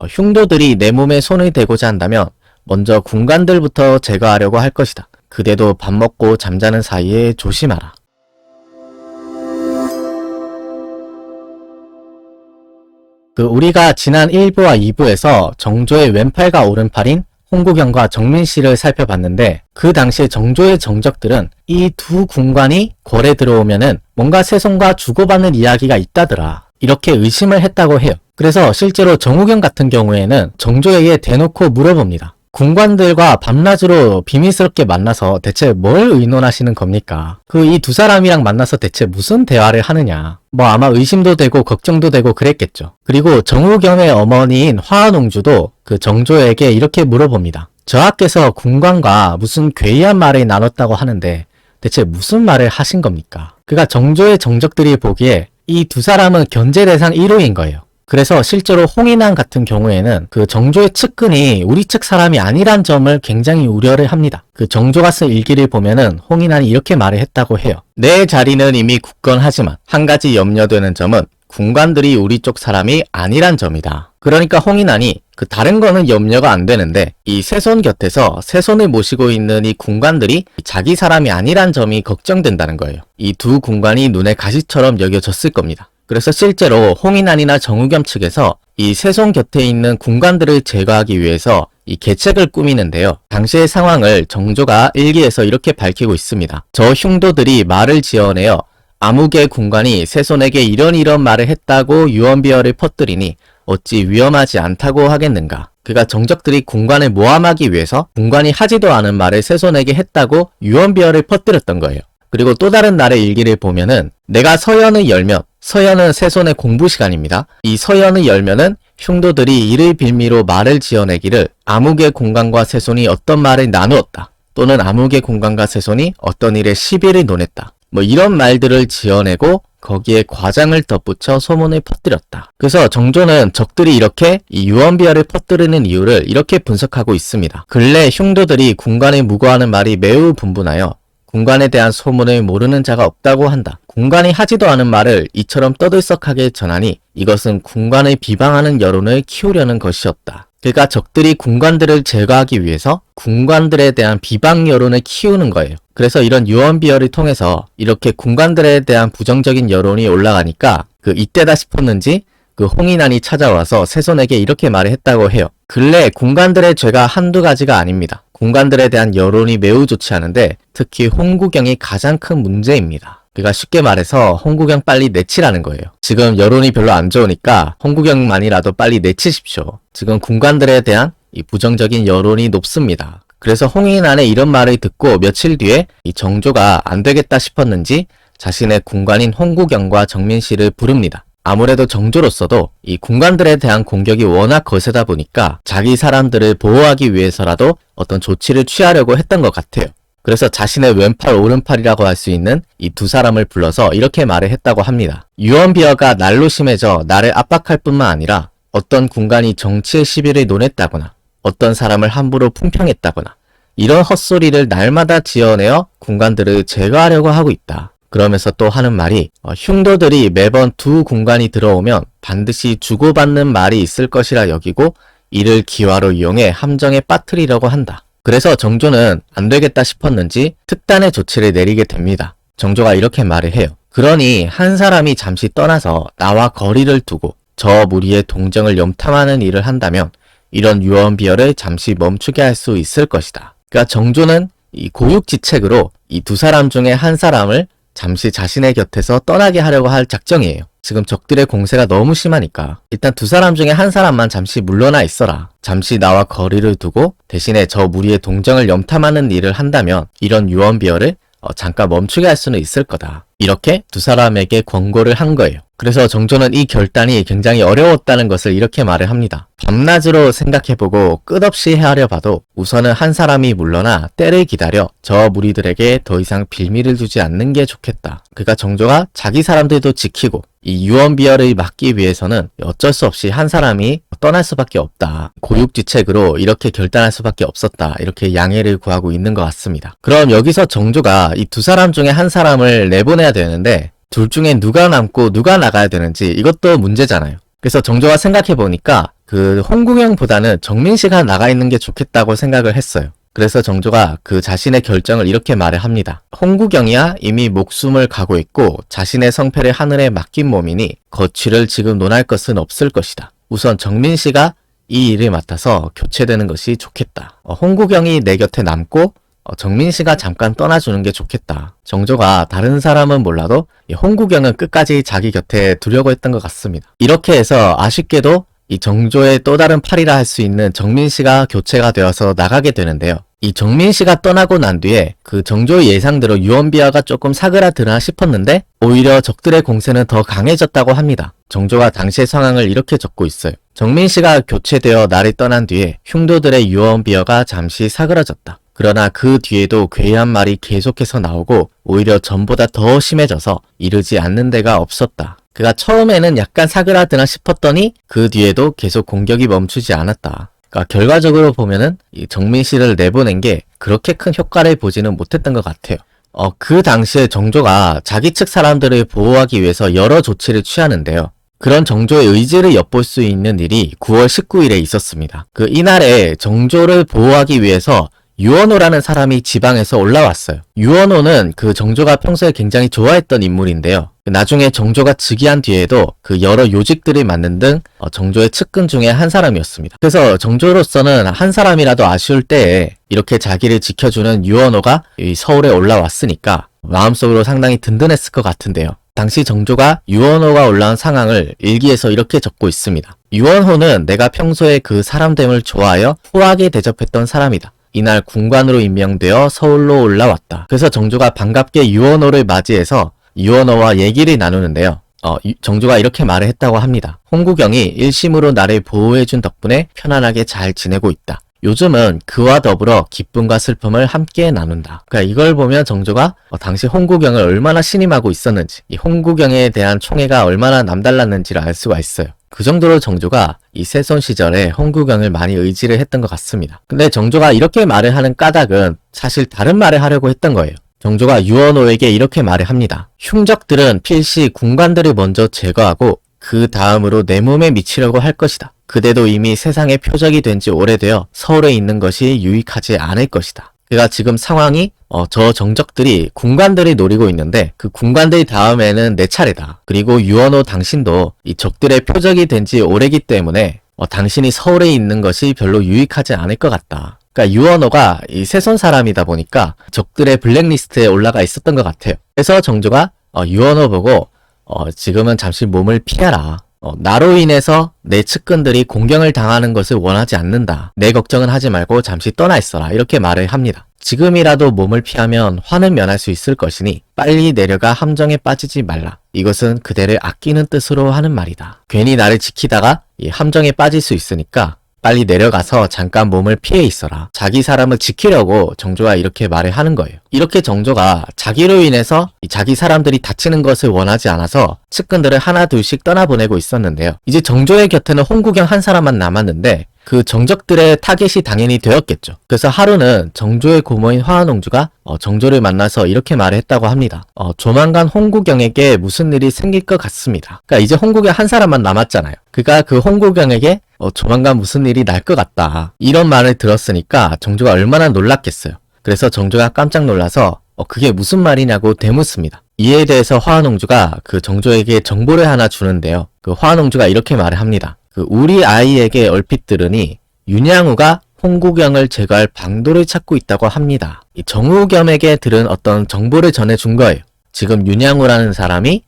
흉도들이 내 몸에 손을 대고자 한다면 먼저 군관들부터 제거하려고 할 것이다. 그대도 밥 먹고 잠자는 사이에 조심하라. 우리가 지난 1부와 2부에서 정조의 왼팔과 오른팔인 홍구경과 정민씨를 살펴봤는데, 그 당시에 정조의 정적들은 이 두 군관이 궐에 들어오면은 뭔가 세손과 주고받는 이야기가 있다더라, 이렇게 의심을 했다고 해요. 그래서 실제로 정우경 같은 경우에는 정조에게 대놓고 물어봅니다. 군관들과 밤낮으로 비밀스럽게 만나서 대체 뭘 의논하시는 겁니까? 이 두 사람이랑 만나서 대체 무슨 대화를 하느냐? 아마 의심도 되고 걱정도 되고 그랬겠죠. 그리고 정우경의 어머니인 화은옹주도 정조에게 이렇게 물어봅니다. 저하께서 군관과 무슨 괴이한 말을 나눴다고 하는데 대체 무슨 말을 하신 겁니까? 정조의 정적들이 보기에 이 두 사람은 견제 대상 1호인 거예요. 그래서 실제로 홍인환 같은 경우에는 정조의 측근이 우리 측 사람이 아니란 점을 굉장히 우려를 합니다. 정조가 쓴 일기를 보면은 홍인환이 이렇게 말을 했다고 해요. 내 자리는 이미 굳건하지만 한 가지 염려되는 점은 군관들이 우리 쪽 사람이 아니란 점이다. 그러니까 홍인환이 다른 거는 염려가 안 되는데 이 세손 곁에서 세손을 모시고 있는 이 군관들이 자기 사람이 아니란 점이 걱정된다는 거예요. 이 두 군관이 눈에 가시처럼 여겨졌을 겁니다. 그래서 실제로 홍인환이나 정우겸 측에서 이 세손 곁에 있는 군관들을 제거하기 위해서 이 계책을 꾸미는데요. 당시의 상황을 정조가 일기에서 이렇게 밝히고 있습니다. 저 흉도들이 말을 지어내어 아무개 군관이 세손에게 이런 말을 했다고 유언비어를 퍼뜨리니 어찌 위험하지 않다고 하겠는가. 정적들이 군관을 모함하기 위해서 군관이 하지도 않은 말을 세손에게 했다고 유언비어를 퍼뜨렸던 거예요. 그리고 또 다른 날의 일기를 보면은 내가 서연을 열면, 서연은 세손의 공부 시간입니다. 이 서연을 열면은 흉도들이 이를 빌미로 말을 지어내기를 아무개 군관과 세손이 어떤 말을 나누었다, 또는 아무개 군관과 세손이 어떤 일에 시비를 논했다, 이런 말들을 지어내고 거기에 과장을 덧붙여 소문을 퍼뜨렸다. 그래서 정조는 적들이 이렇게 이 유언비어를 퍼뜨리는 이유를 이렇게 분석하고 있습니다. 근래 흉도들이 군관을 무고하는 말이 매우 분분하여 군관에 대한 소문을 모르는 자가 없다고 한다. 군관이 하지도 않은 말을 이처럼 떠들썩하게 전하니 이것은 군관을 비방하는 여론을 키우려는 것이었다. 적들이 군관들을 제거하기 위해서 군관들에 대한 비방 여론을 키우는 거예요. 그래서 이런 유언비어를 통해서 이렇게 군관들에 대한 부정적인 여론이 올라가니까 이때다 싶었는지 홍인환이 찾아와서 세손에게 이렇게 말을 했다고 해요. 근래 군관들의 죄가 한두 가지가 아닙니다. 군관들에 대한 여론이 매우 좋지 않은데 특히 홍구경이 가장 큰 문제입니다. 쉽게 말해서 홍구경 빨리 내치라는 거예요. 지금 여론이 별로 안 좋으니까 홍구경만이라도 빨리 내치십시오. 지금 군관들에 대한 이 부정적인 여론이 높습니다. 그래서 홍인환의 이런 말을 듣고 며칠 뒤에 이 정조가 안 되겠다 싶었는지 자신의 군관인 홍구경과 정민씨를 부릅니다. 아무래도 정조로서도 이 군관들에 대한 공격이 워낙 거세다 보니까 자기 사람들을 보호하기 위해서라도 어떤 조치를 취하려고 했던 것 같아요. 그래서 자신의 왼팔 오른팔이라고 할 수 있는 이 두 사람을 불러서 이렇게 말을 했다고 합니다. 유언비어가 날로 심해져 나를 압박할 뿐만 아니라 어떤 군관이 정치의 시비를 논했다거나 어떤 사람을 함부로 품평했다거나 이런 헛소리를 날마다 지어내어 군관들을 제거하려고 하고 있다. 그러면서 또 하는 말이 흉도들이 매번 두 군관이 들어오면 반드시 주고받는 말이 있을 것이라 여기고 이를 기화로 이용해 함정에 빠뜨리려고 한다. 그래서 정조는 안 되겠다 싶었는지 특단의 조치를 내리게 됩니다. 정조가 이렇게 말을 해요. 그러니 한 사람이 잠시 떠나서 나와 거리를 두고 저 무리의 동정을 염탐하는 일을 한다면 이런 유언비어를 잠시 멈추게 할 수 있을 것이다. 정조는 이 고육지책으로 이 두 사람 중에 한 사람을 잠시 자신의 곁에서 떠나게 하려고 할 작정이에요. 지금 적들의 공세가 너무 심하니까 일단 두 사람 중에 한 사람만 잠시 물러나 있어라. 잠시 나와 거리를 두고 대신에 저 무리의 동정을 염탐하는 일을 한다면 이런 유언비어를 잠깐 멈추게 할 수는 있을 거다. 이렇게 두 사람에게 권고를 한 거예요. 그래서 정조는 이 결단이 굉장히 어려웠다는 것을 이렇게 말을 합니다. 밤낮으로 생각해보고 끝없이 헤아려 봐도 우선은 한 사람이 물러나 때를 기다려 저 무리들에게 더 이상 빌미를 주지 않는 게 좋겠다. 정조가 자기 사람들도 지키고 이 유언비어를 막기 위해서는 어쩔 수 없이 한 사람이 떠날 수밖에 없다. 고육지책으로 이렇게 결단할 수밖에 없었다. 이렇게 양해를 구하고 있는 것 같습니다. 그럼 여기서 정조가 이 두 사람 중에 한 사람을 내보내야 되는데 둘 중에 누가 남고 누가 나가야 되는지 이것도 문제잖아요. 그래서 정조가 생각해보니까 그 홍국영보다는 정민씨가 나가 있는 게 좋겠다고 생각을 했어요. 그래서 정조가 그 자신의 결정을 이렇게 말을 합니다. 홍국영이야 이미 목숨을 가고 있고 자신의 성패를 하늘에 맡긴 몸이니 거취를 지금 논할 것은 없을 것이다. 우선 정민씨가 이 일을 맡아서 교체되는 것이 좋겠다. 홍국영이 내 곁에 남고 정민씨가 잠깐 떠나주는 게 좋겠다. 정조가 다른 사람은 몰라도 홍국영은 끝까지 자기 곁에 두려고 했던 것 같습니다. 이렇게 해서 아쉽게도 이 정조의 또 다른 팔이라 할 수 있는 정민씨가 교체가 되어서 나가게 되는데요. 이 정민씨가 떠나고 난 뒤에 그 정조의 예상대로 유언비어가 조금 사그라드나 싶었는데 오히려 적들의 공세는 더 강해졌다고 합니다. 정조가 당시의 상황을 이렇게 적고 있어요. 정민씨가 교체되어 나를 떠난 뒤에 흉도들의 유언비어가 잠시 사그라졌다. 그러나 그 뒤에도 괴이한 말이 계속해서 나오고 오히려 전보다 더 심해져서 이르지 않는 데가 없었다. 그가 처음에는 약간 사그라드나 싶었더니 그 뒤에도 계속 공격이 멈추지 않았다. 그러니까 결과적으로 보면은 이 정민씨를 내보낸 게 그렇게 큰 효과를 보지는 못했던 것 같아요. 그 당시에 정조가 자기 측 사람들을 보호하기 위해서 여러 조치를 취하는데요. 그런 정조의 의지를 엿볼 수 있는 일이 9월 19일에 있었습니다. 이날에 정조를 보호하기 위해서 유언호라는 사람이 지방에서 올라왔어요. 유언호는 그 정조가 평소에 굉장히 좋아했던 인물인데요. 나중에 정조가 즉위한 뒤에도 그 여러 요직들을 맡는 등 정조의 측근 중에 한 사람이었습니다. 그래서 정조로서는 한 사람이라도 아쉬울 때에 이렇게 자기를 지켜주는 유언호가 서울에 올라왔으니까 마음속으로 상당히 든든했을 것 같은데요. 당시 정조가 유언호가 올라온 상황을 일기에서 이렇게 적고 있습니다. 유언호는 내가 평소에 그 사람됨을 좋아하여 후하게 대접했던 사람이다. 이날 군관으로 임명되어 서울로 올라왔다. 그래서 정조가 반갑게 유언호를 맞이해서 유언호와 얘기를 나누는데요. 정조가 이렇게 말을 했다고 합니다. 홍국영이 일심으로 나를 보호해준 덕분에 편안하게 잘 지내고 있다. 요즘은 그와 더불어 기쁨과 슬픔을 함께 나눈다. 그러니까 이걸 보면 정조가 당시 홍국영을 얼마나 신임하고 있었는지, 이 홍국영에 대한 총애가 얼마나 남달랐는지를 알 수가 있어요. 그 정도로 정조가 이 세손 시절에 홍국영을 많이 의지를 했던 것 같습니다. 근데 정조가 이렇게 말을 하는 까닭은 사실 다른 말을 하려고 했던 거예요. 정조가 유언호에게 이렇게 말을 합니다. 흉적들은 필시 군관들을 먼저 제거하고 그 다음으로 내 몸에 미치려고 할 것이다. 그대도 이미 세상의 표적이 된 지 오래되어 서울에 있는 것이 유익하지 않을 것이다. 그러니까 지금 상황이 저 정적들이 군관들이 노리고 있는데 그 군관들 다음에는 내 차례다. 그리고 유언호 당신도 이 적들의 표적이 된 지 오래기 때문에 당신이 서울에 있는 것이 별로 유익하지 않을 것 같다. 그러니까 유언호가 이 세손 사람이다 보니까 적들의 블랙리스트에 올라가 있었던 것 같아요. 그래서 정조가 유언호 보고 지금은 잠시 몸을 피하라. 나로 인해서 내 측근들이 공경을 당하는 것을 원하지 않는다. 내 걱정은 하지 말고 잠시 떠나 있어라. 이렇게 말을 합니다. 지금이라도 몸을 피하면 화는 면할 수 있을 것이니 빨리 내려가 함정에 빠지지 말라. 이것은 그대를 아끼는 뜻으로 하는 말이다. 괜히 나를 지키다가 이 함정에 빠질 수 있으니까 빨리 내려가서 잠깐 몸을 피해 있어라. 자기 사람을 지키려고 정조가 이렇게 말을 하는 거예요. 이렇게 정조가 자기로 인해서 자기 사람들이 다치는 것을 원하지 않아서 측근들을 하나 둘씩 떠나보내고 있었는데요. 이제 정조의 곁에는 홍국영 한 사람만 남았는데 그 정적들의 타겟이 당연히 되었겠죠. 그래서 하루는 정조의 고모인 화한옹주가 정조를 만나서 이렇게 말을 했다고 합니다. 조만간 홍국영에게 무슨 일이 생길 것 같습니다. 그러니까 이제 홍국영 한 사람만 남았잖아요. 그러니까 그 홍국영에게 조만간 무슨 일이 날 것 같다. 이런 말을 들었으니까 정조가 얼마나 놀랐겠어요. 그래서 정조가 깜짝 놀라서 그게 무슨 말이냐고 되묻습니다. 이에 대해서 화한옹주가 그 정조에게 정보를 하나 주는데요. 그 화한옹주가 이렇게 말을 합니다. 우리 아이에게 얼핏 들으니 윤양후가 홍국영을 제거할 방도를 찾고 있다고 합니다. 이 정우겸에게 들은 어떤 정보를 전해준 거예요. 지금 윤양후라는 사람이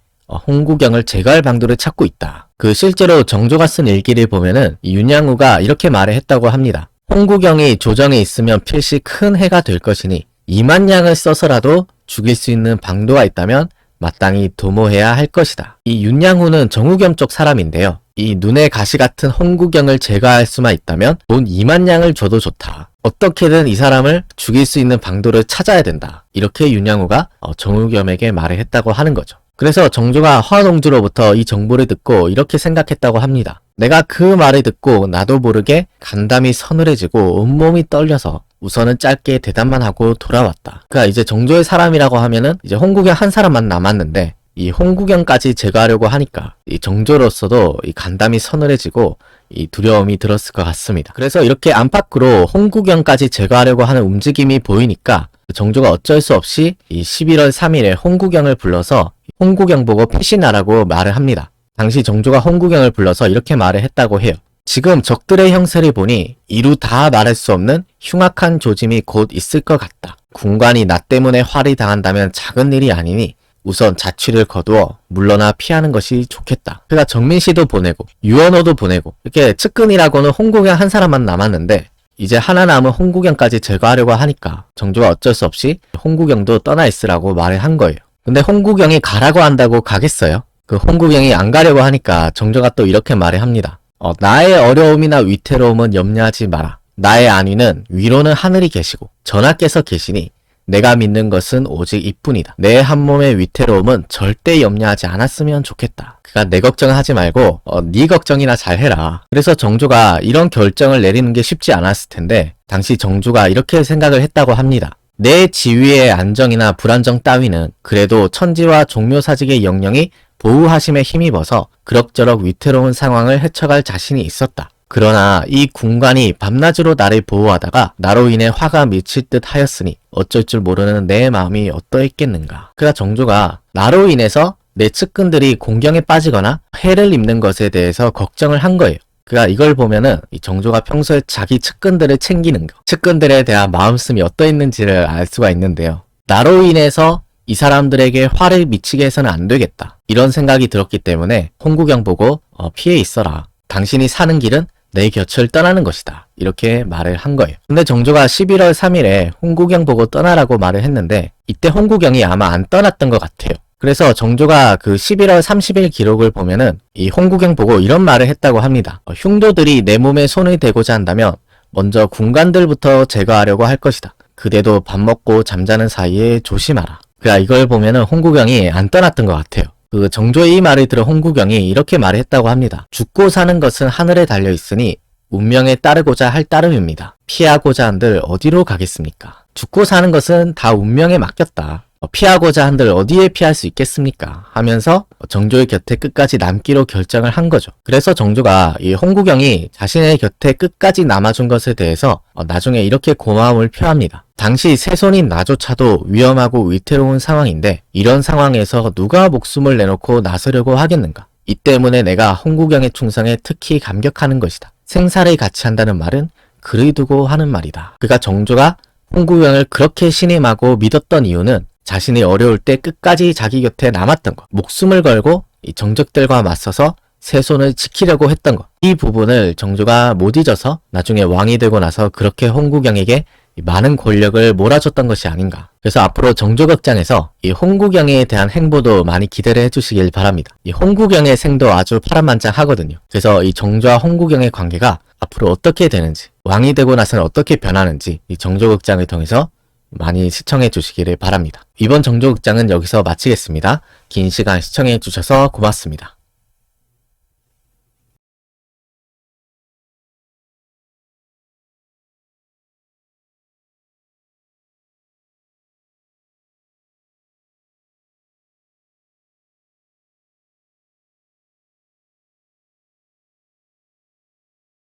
홍국영을 제거할 방도를 찾고 있다. 실제로 정조가 쓴 일기를 보면은 이 윤양후가 이렇게 말을 했다고 합니다. 홍국영이 조정에 있으면 필시 큰 해가 될 것이니 2만 양을 써서라도 죽일 수 있는 방도가 있다면 마땅히 도모해야 할 것이다. 이 윤양후는 정우겸 쪽 사람인데요. 이 눈에 가시 같은 홍국영을 제거할 수만 있다면 돈 2만 양을 줘도 좋다. 어떻게든 이 사람을 죽일 수 있는 방도를 찾아야 된다. 이렇게 윤양후가 정우겸에게 말을 했다고 하는 거죠. 그래서 정조가 화한옹주로부터 이 정보를 듣고 이렇게 생각했다고 합니다. 내가 그 말을 듣고 나도 모르게 간담이 서늘해지고 온몸이 떨려서 우선은 짧게 대답만 하고 돌아왔다. 그러니까 이제 정조의 사람이라고 하면은 이제 홍국영 한 사람만 남았는데 이 홍국영까지 제거하려고 하니까 이 정조로서도 이 간담이 서늘해지고 이 두려움이 들었을 것 같습니다. 그래서 이렇게 안팎으로 홍구경까지 제거하려고 하는 움직임이 보이니까 정조가 어쩔 수 없이 이 11월 3일에 홍구경을 불러서 홍구경 보고 피신하라고 말을 합니다. 당시 정조가 홍구경을 불러서 이렇게 말을 했다고 해요. 지금 적들의 형세를 보니 이루 다 말할 수 없는 흉악한 조짐이 곧 있을 것 같다. 군관이 나 때문에 활이 당한다면 작은 일이 아니니 우선 자취를 거두어 물러나 피하는 것이 좋겠다. 그러니까 정민씨도 보내고 유언호도 보내고 이렇게 측근이라고는 홍구경 한 사람만 남았는데 이제 하나 남은 홍구경까지 제거하려고 하니까 정조가 어쩔 수 없이 홍구경도 떠나 있으라고 말을 한 거예요. 근데 홍구경이 가라고 한다고 가겠어요? 그 홍구경이 안 가려고 하니까 정조가 또 이렇게 말을 합니다. 나의 어려움이나 위태로움은 염려하지 마라. 나의 안위는 위로는 하늘이 계시고 전하께서 계시니 내가 믿는 것은 오직 이뿐이다. 내 한 몸의 위태로움은 절대 염려하지 않았으면 좋겠다. 그러니까 내 걱정을 하지 말고 네 걱정이나 잘 해라. 그래서 정조가 이런 결정을 내리는 게 쉽지 않았을 텐데 당시 정조가 이렇게 생각을 했다고 합니다. 내 지위의 안정이나 불안정 따위는 그래도 천지와 종묘사직의 영령이 보호하심에 힘입어서 그럭저럭 위태로운 상황을 헤쳐갈 자신이 있었다. 그러나 이 군관이 밤낮으로 나를 보호하다가 나로 인해 화가 미칠 듯 하였으니 어쩔 줄 모르는 내 마음이 어떠했겠는가. 그러니까 정조가 나로 인해서 내 측근들이 공경에 빠지거나 해를 입는 것에 대해서 걱정을 한 거예요. 그러니까 이걸 보면은 이 정조가 평소에 자기 측근들을 챙기는 거, 측근들에 대한 마음씀이 어떠했는지를 알 수가 있는데요. 나로 인해서 이 사람들에게 화를 미치게 해서는 안 되겠다. 이런 생각이 들었기 때문에 홍구경 보고 피해 있어라. 당신이 사는 길은 내 곁을 떠나는 것이다. 이렇게 말을 한 거예요. 근데 정조가 11월 3일에 홍구경 보고 떠나라고 말을 했는데 이때 홍구경이 아마 안 떠났던 것 같아요. 그래서 정조가 그 11월 30일 기록을 보면은 이 홍구경 보고 이런 말을 했다고 합니다. 흉도들이 내 몸에 손을 대고자 한다면 먼저 군관들부터 제거하려고 할 것이다. 그대도 밥 먹고 잠자는 사이에 조심하라. 그러니까 이걸 보면은 홍구경이 안 떠났던 것 같아요. 그 정조의 이 말을 들어 홍구경이 이렇게 말을 했다고 합니다. 죽고 사는 것은 하늘에 달려 있으니 운명에 따르고자 할 따름입니다. 피하고자 한들 어디로 가겠습니까? 죽고 사는 것은 다 운명에 맡겼다. 피하고자 한들 어디에 피할 수 있겠습니까? 하면서 정조의 곁에 끝까지 남기로 결정을 한 거죠. 그래서 정조가 이 홍구경이 자신의 곁에 끝까지 남아준 것에 대해서 나중에 이렇게 고마움을 표합니다. 당시 세손인 나조차도 위험하고 위태로운 상황인데 이런 상황에서 누가 목숨을 내놓고 나서려고 하겠는가? 이 때문에 내가 홍구경의 충성에 특히 감격하는 것이다. 생사를 같이 한다는 말은 그를 두고 하는 말이다. 그러니까 정조가 홍구경을 그렇게 신임하고 믿었던 이유는 자신이 어려울 때 끝까지 자기 곁에 남았던 것, 목숨을 걸고 이 정적들과 맞서서 세손을 지키려고 했던 것, 이 부분을 정조가 못 잊어서 나중에 왕이 되고 나서 그렇게 홍구경에게 많은 권력을 몰아줬던 것이 아닌가. 그래서 앞으로 정조극장에서 이 홍구경에 대한 행보도 많이 기대를 해주시길 바랍니다. 이 홍구경의 생도 아주 파란만장하거든요. 그래서 이 정조와 홍구경의 관계가 앞으로 어떻게 되는지, 왕이 되고 나서는 어떻게 변하는지 이 정조극장을 통해서 많이 시청해 주시기를 바랍니다. 이번 정조극장은 여기서 마치겠습니다. 긴 시간 시청해 주셔서 고맙습니다.